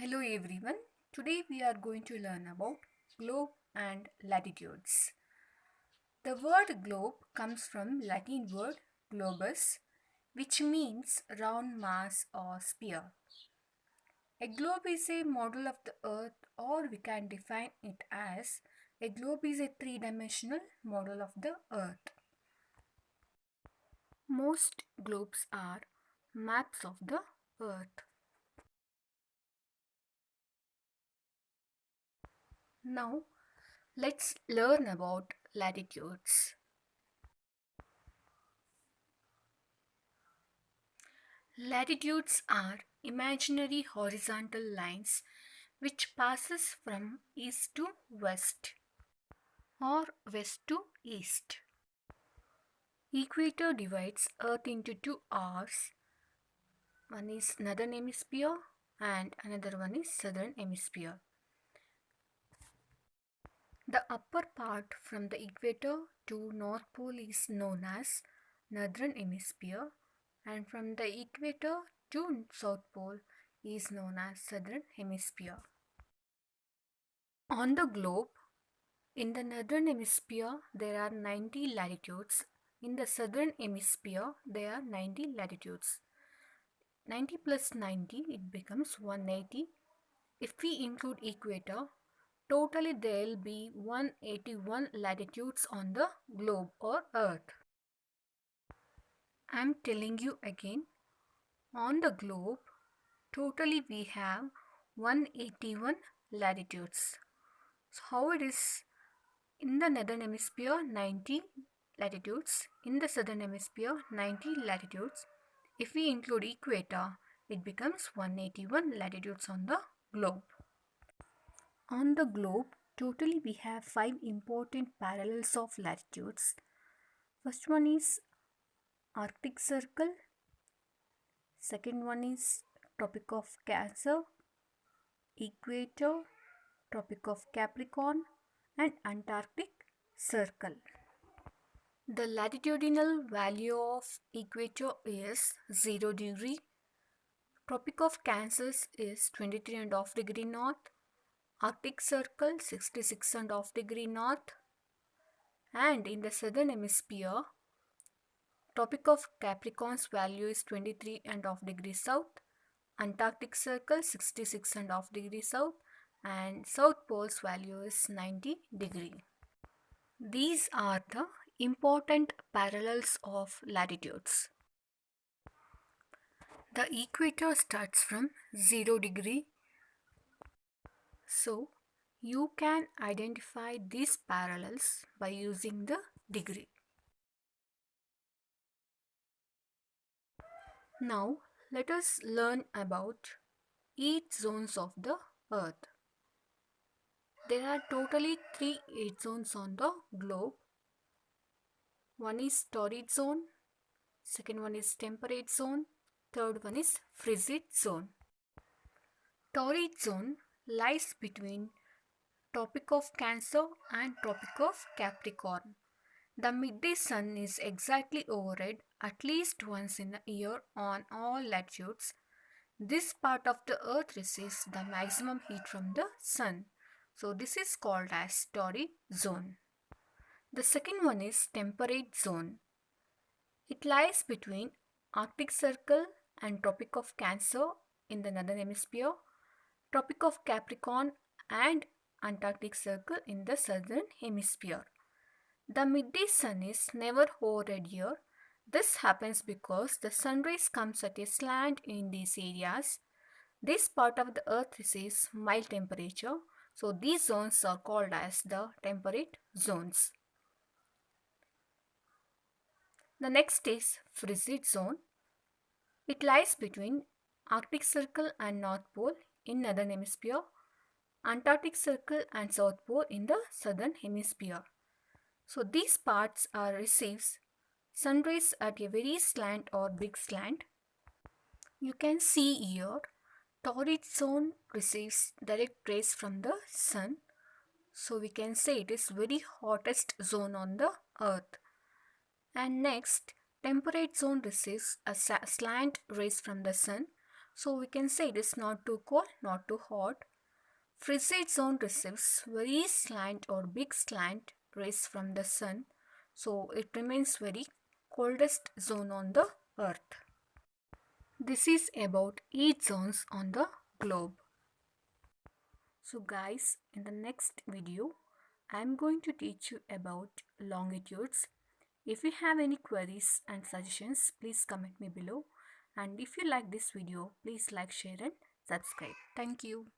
Hello everyone. Today we are going to learn about globe and latitudes. The word globe comes from Latin word globus, which means round mass or sphere. A globe is a model of the earth, or we can define it as a globe is a three-dimensional model of the earth. Most globes are maps of the earth. Now let's learn about latitudes. Latitudes are imaginary horizontal lines which passes from east to west or west to east. Equator divides Earth into two hours. One is northern hemisphere and another one is southern hemisphere. The upper part from the equator to North Pole is known as northern hemisphere, and from the equator to South Pole is known as southern hemisphere. On the globe, in the northern hemisphere there are 90 latitudes. In the southern hemisphere there are 90 latitudes. 90 plus 90, it becomes 180. If we include equator, totally there will be 181 latitudes on the globe or earth. I am telling you again, on the globe, totally we have 181 latitudes. So how it is? In the northern hemisphere 90 latitudes, in the southern hemisphere 90 latitudes. If we include equator, it becomes 181 latitudes on the globe. On the globe, totally we have 5 important parallels of latitudes. First one is Arctic Circle. Second one is Tropic of Cancer, Equator, Tropic of Capricorn, and Antarctic Circle. The latitudinal value of equator is 0 degree. Tropic of Cancer is 23.5 degree north. Arctic Circle 66.5 degree north. And in the southern hemisphere, Tropic of Capricorn's value is 23.5 degree south. Antarctic Circle 66.5 degree south. And South Pole's value is 90 degree. These are the important parallels of latitudes. The equator starts from 0 degree. So, you can identify these parallels by using the degree. Now, let us learn about heat zones of the earth. There are totally 3 heat zones on the globe. One is torrid zone, second one is temperate zone, third one is frigid zone. Torrid zone lies between Tropic of Cancer and Tropic of Capricorn. The midday sun is exactly overhead at least once in a year on all latitudes. This part of the earth receives the maximum heat from the sun. So this is called as torrid zone. The second one is temperate zone. It lies between Arctic Circle and Tropic of Cancer in the northern hemisphere, Tropic of Capricorn and Antarctic Circle in the southern hemisphere. The midday sun is never overhead here. This happens because the sun rays comes at a slant in these areas. This part of the earth receives mild temperature. So these zones are called as the temperate zones. The next is frigid zone. It lies between Arctic Circle and North Pole in northern hemisphere, Antarctic Circle and South Pole in the southern hemisphere. So these parts are receives sun rays at a very slant or big slant. You can see here torrid zone receives direct rays from the sun. So we can say it is very hottest zone on the earth. And next, temperate zone receives a slant rays from the sun. So we can say it is not too cold, not too hot. Frigid zone receives very slant or big slant rays from the sun, so it remains very coldest zone on the earth. This is about 8 zones on the globe. So guys, in the next video, I am going to teach you about longitudes. If you have any queries and suggestions, please comment me below. And if you like this video, please like, share and subscribe. Thank you.